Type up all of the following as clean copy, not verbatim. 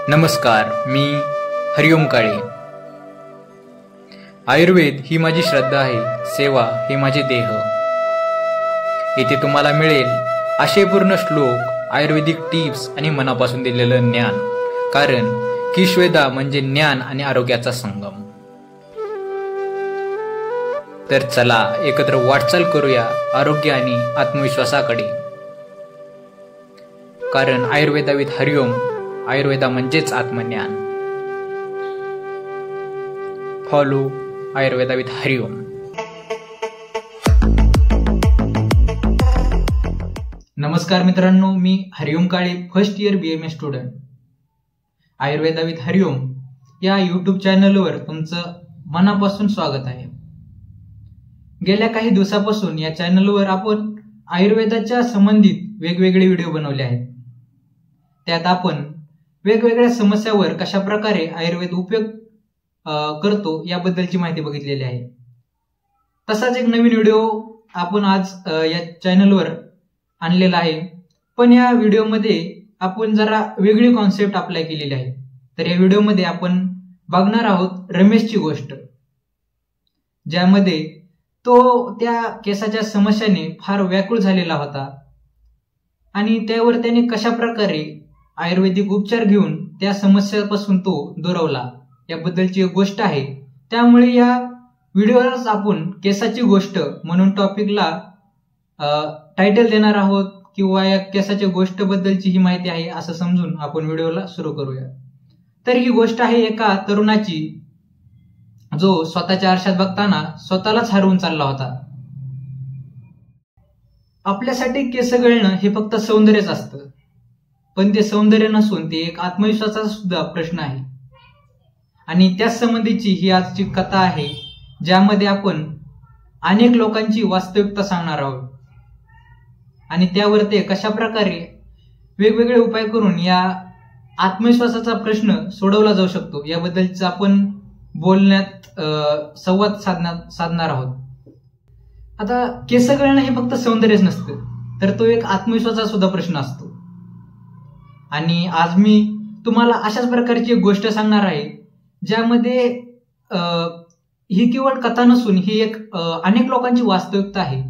नमस्कार, मी हरिओम काळे. आयुर्वेद ही माझी श्रद्धा आहे, सेवा हे माझे देह. इथे तुम्हाला मिळेल आशयपूर्ण श्लोक, आयुर्वेदिक टिप्स आणि मनापासून दिलेलं ज्ञान. कारण किश्वेदा म्हणजे ज्ञान आणि आरोग्याचा संगम. तर चला एकत्र वाटचाल करूया आरोग्य आणि आत्मविश्वासाकडे. कारण आयुर्वेदा विथ हरिओम, आयुर्वेदा म्हणजेच आत्मज्ञान. Follow Ayurveda with Hariom. नमस्कार मित्रांनो, मी Hariom Kale, first year BMA student. Ayurveda with Hariom या यूट्यूब चॅनलवर तुमचं मनापासून स्वागत आहे. गेल्या काही दिवसापासून या चॅनलवर आपण आयुर्वेदाच्या संबंधित वेगवेगळे व्हिडिओ बनवले आहेत. त्यात आपण वेगवेगळ्या समस्यावर कशा प्रकारे आयुर्वेद उपयोग करतो याबद्दलची माहिती बघितलेली आहे. तसाच एक नवीन व्हिडिओ आपण आज या चॅनलवर आणलेला आहे. पण या व्हिडिओमध्ये आपण जरा वेगळी कॉन्सेप्ट अप्लाय केलेली आहे. तर या व्हिडिओमध्ये आपण बघणार आहोत रमेशची गोष्ट, ज्यामध्ये तो त्या केसाच्या समस्याने फार व्याकुळ झालेला होता आणि त्यावर त्याने कशा प्रकारे आयुर्वेदिक उपचार घेऊन त्या समस्यापासून तो दुरावला याबद्दलची एक गोष्ट आहे. त्यामुळे या व्हिडिओलाच आपण केसाची गोष्ट म्हणून टॉपिकला टायटल देणार आहोत, किंवा या केसाच्या गोष्ट बद्दलची ही माहिती आहे असं समजून आपण व्हिडिओला सुरू करूया. तर ही गोष्ट आहे एका तरुणाची, जो स्वतःच्या आरशात बघताना स्वतःलाच हरवून चालला होता. आपल्यासाठी केस गळणं हे फक्त सौंदर्यच असतं, पण ते सौंदर्य नसून ते एक आत्मविश्वासाचा सुद्धा प्रश्न आहे. आणि त्याच संबंधीची ही आजची कथा आहे, ज्यामध्ये आपण अनेक लोकांची वास्तविकता सांगणार आहोत आणि त्यावर ते कशा प्रकारे वेगवेगळे उपाय करून या आत्मविश्वासाचा प्रश्न सोडवला जाऊ शकतो याबद्दलच आपण बोलण्यात संवाद साधणार आहोत. आता केस गळणं हे फक्त सौंदर्यच नसतं, तर तो एक आत्मविश्वासाचा सुद्धा प्रश्न असतो. आणि आज मी तुम्हाला अशाच प्रकारची एक गोष्ट सांगणार आहे, ज्यामध्ये ही केवळ कथा नसून ही एक अनेक लोकांची वास्तविकता आहे.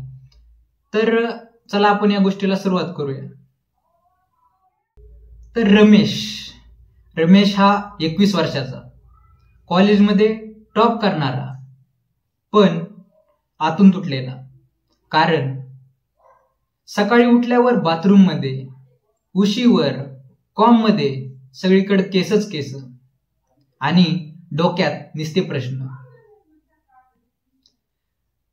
तर चला आपण या गोष्टीला सुरुवात करूया. तर रमेश हा 21 वर्षाचा, कॉलेजमध्ये टॉप करणारा, पण आतून तुटलेला. कारण सकाळी उठल्यावर बाथरूम मध्ये, उशीवर, कॉम मध्ये सगळीकडे केस आणि डोक्यात निस्ते प्रश्न.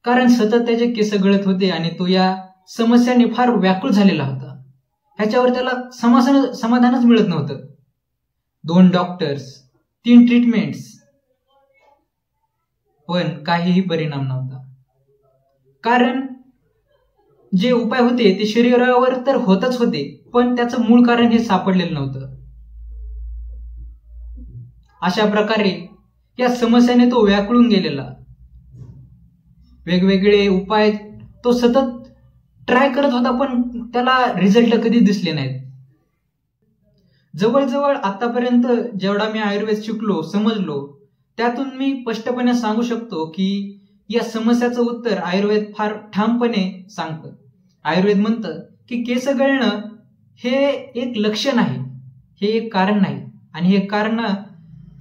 कारण सतत त्याचे केस गळत होते आणि तो या समस्याने फार व्याकुळ झालेला होता. ह्याच्यावर त्याला समाधानच मिळत नव्हतं. 2 डॉक्टर्स, 3 ट्रीटमेंट्स, पण काहीही परिणाम नव्हता. कारण जे उपाय होते ते शरीरावर तर होतच होते, पण त्याचं मूळ कारण हे सापडलेलं नव्हतं. अशा प्रकारे या समस्याने तो व्याकुळून गेलेला. वेगवेगळे उपाय तो सतत ट्राय करत होता, पण त्याला रिझल्ट कधी दिसले नाहीत. जवळजवळ आतापर्यंत जेवढा मी आयुर्वेद शिकलो, समजलो, त्यातून मी स्पष्टपणे सांगू शकतो की या समस्याचं उत्तर आयुर्वेद फार ठामपणे सांगतं. आयुर्वेद म्हणतं की केस गळणं हे एक लक्षण आहे, हे एक कारण नाही. आणि हे कारण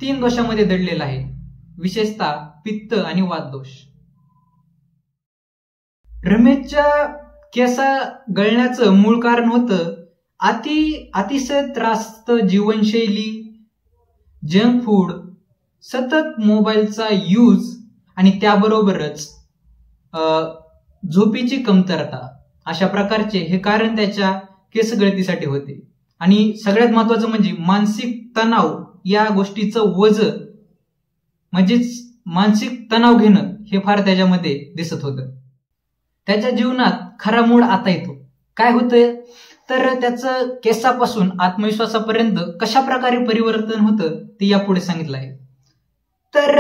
3 दोषांमध्ये दडलेलं आहे, विशेषतः पित्त आणि वातदोष. रमेशच्या केसा गळण्याचं मूळ कारण होतं अतिशय त्रास्त जीवनशैली, जंक फूड, सतत मोबाईलचा यूज आणि त्याबरोबरच झोपेची कमतरता. अशा प्रकारचे हे कारण त्याच्या केस गळतीसाठी होते. आणि सगळ्यात महत्वाचं म्हणजे मानसिक तणाव, या गोष्टीचं वजन म्हणजेच मानसिक तणाव घेणं हे फार त्याच्यामध्ये दिसत होतं. त्याच्या जीवनात खरा मूड आता येतो. काय होतंय तर त्याचं केसापासून आत्मविश्वासापर्यंत कशा प्रकारे परिवर्तन होतं ते यापुढे सांगितलं आहे. तर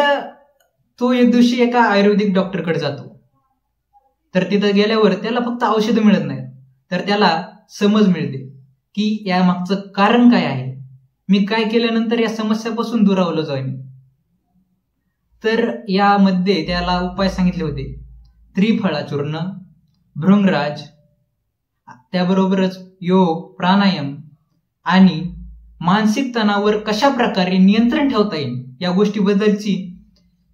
तो एक दिवशी एका आयुर्वेदिक डॉक्टरकडे जातो. तर तिथं गेल्यावर त्याला फक्त औषधं मिळत नाहीत, तर त्याला समज मिळते की या मागचं कारण काय आहे. मी काय केल्यानंतर या समस्यापासून दुरावलं जाईन. तर यामध्ये त्याला उपाय सांगितले होते: त्रिफळा चूर्ण, भृंगराज, त्याबरोबरच योग, प्राणायाम आणि मानसिक तणावावर कशा प्रकारे नियंत्रण ठेवता येईल या गोष्टीबद्दलची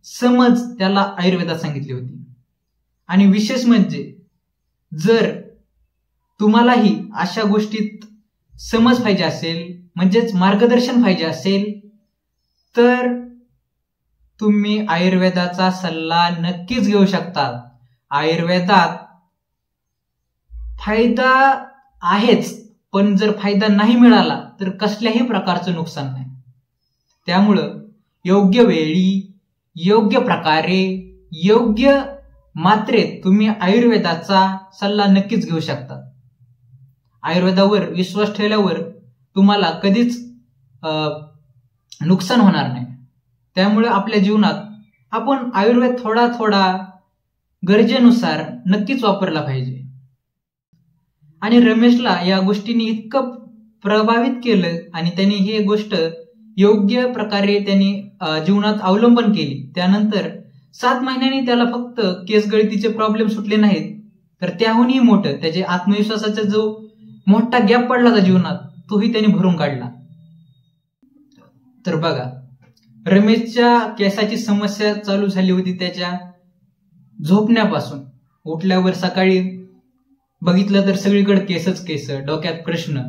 समज त्याला आयुर्वेदात सांगितली होती. आणि विशेष म्हणजे जर तुम्हालाही अशा गोष्टीत समज पाहिजे असेल, म्हणजेच मार्गदर्शन पाहिजे असेल, तर तुम्ही आयुर्वेदाचा सल्ला नक्कीच घेऊ शकता. आयुर्वेदात फायदा आहेच, पण जर फायदा नाही मिळाला तर कसल्याही प्रकारचं नुकसान नाही. त्यामुळं योग्य वेळी, योग्य प्रकारे, योग्य मात्रेत तुम्ही आयुर्वेदाचा सल्ला नक्कीच घेऊ शकता. आयुर्वेदावर विश्वास ठेवल्यावर तुम्हाला कधीच नुकसान होणार नाही. त्यामुळे आपल्या जीवनात आपण आयुर्वेद थोडा थोडा गरजेनुसार नक्कीच वापरला पाहिजे. आणि रमेशला या गोष्टीने इतकं प्रभावित केलं आणि त्यांनी ही गोष्ट योग्य प्रकारे त्यांनी जीवनात अवलंबन केली. त्यानंतर 7 महिन्यांनी त्याला फक्त केसगळतीचे प्रॉब्लेम सुटले नाहीत, तर त्याहूनही मोठं त्याचे आत्मविश्वासाचा जो मोठा गॅप पडला होता जीवनात, तोही त्यांनी भरून काढला. तर बघा, रमेशच्या केसाची समस्या चालू झाली होती त्याच्या झोपण्यापासून. उठल्यावर सकाळी बघितलं तर सगळीकडे केसच केस, डोक्यात प्रश्न.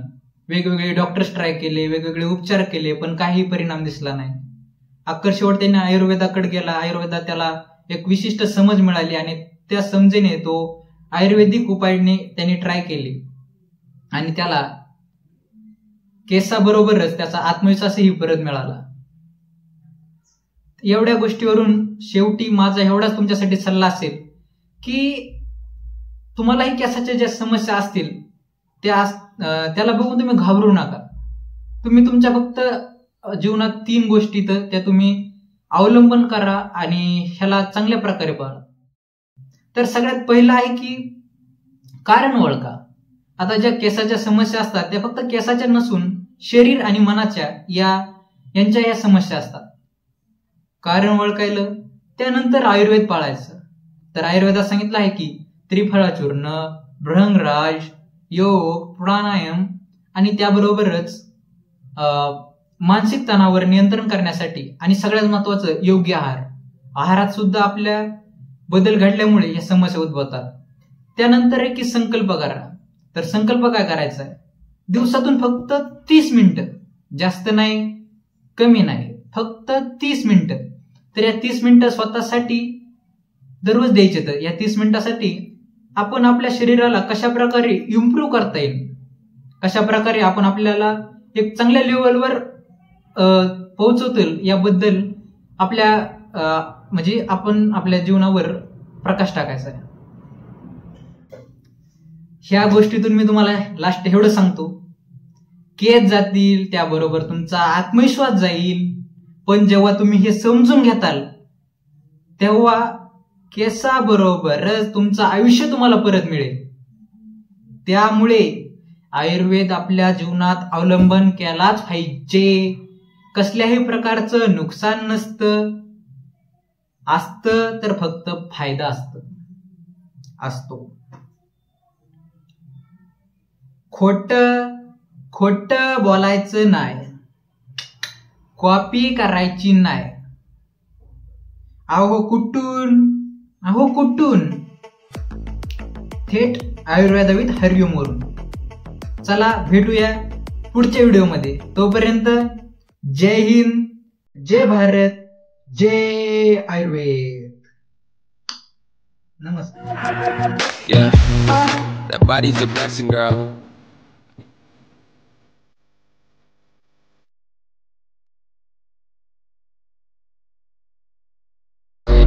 वेगवेगळे डॉक्टर्स ट्राय केले, वेगवेगळे उपचार केले, पण काही परिणाम दिसला नाही. अखेर शेवट त्याने आयुर्वेदाकडे गेला. आयुर्वेदात त्याला एक विशिष्ट समज मिळाली आणि त्या समजेने तो आयुर्वेदिक उपायाने त्यांनी ट्राय केली आणि त्याला केसाबरोबरच त्याचा आत्मविश्वासही परत मिळाला. एवढ्या गोष्टीवरून शेवटी माझा एवढाच तुमच्यासाठी सल्ला असेल की तुम्हालाही केसाच्या ज्या समस्या असतील त्याला बघून तुम्ही घाबरू नका. तुम्ही तुमच्या फक्त जीवनात 3 गोष्टी त्या तुम्ही अवलंबन करा आणि ह्याला चांगल्या प्रकारे पाळा. तर सगळ्यात पहिलं आहे की कारण ओळखा. आता ज्या केसाच्या समस्या असतात त्या फक्त केसाच्या नसून शरीर आणि मनाच्या यांच्या या समस्या असतात. कारण ओळखायला, त्यानंतर आयुर्वेद पाळायचं. तर आयुर्वेदात सांगितलं आहे की त्रिफळा चूर्ण, भृंगराज, योग, प्राणायाम आणि त्याबरोबरच मानसिक तणावावर नियंत्रण करण्यासाठी आणि सगळ्यात महत्वाचं योग्य आहार. आहारात सुद्धा आपल्या बदल घडल्यामुळे या समस्या उद्भवतात. त्यानंतर आहे की संकल्प करा. तर संकल्प काय करायचा आहे? दिवसातून फक्त 30 मिनिटं, जास्त नाही, कमी नाही, फक्त 30 मिनिटं. तर या 30 मिनिटं स्वतःसाठी दररोज द्यायचे. तर या 30 मिनिटासाठी आपण आपल्या शरीराला कशा प्रकारे इम्प्रूव्ह करता येईल, कशा प्रकारे आपण आपल्याला एक चांगल्या लेवलवर पोहोचवता येईल याबद्दल म्हणजे आपण आपल्या जीवनावर प्रकाश टाकायचा आहे. ह्या गोष्टीतून मी तुम्हाला लास्ट एवढं सांगतो, केस जातील त्याबरोबर तुमचा आत्मविश्वास जाईल, पण जेव्हा तुम्ही हे समजून घेताल तेव्हा केसाबरोबरच तुमचं आयुष्य तुम्हाला परत मिळेल. त्यामुळे आयुर्वेद आपल्या जीवनात अवलंबन केलाच पाहिजे. कसल्याही प्रकारचं नुकसान नसतं, असतं तर फक्त फायदा असतो. खोट बोलायचं नाही, कॉपी करायची नाही. अहो कुठून थेट आयुर्वेद विथ हरिओम वरून. चला भेटूया पुढच्या व्हिडिओमध्ये. तोपर्यंत जय हिंद, जय भारत, जय आयुर्वेद. नमस्कार. Yeah, that body's a blessing, girl.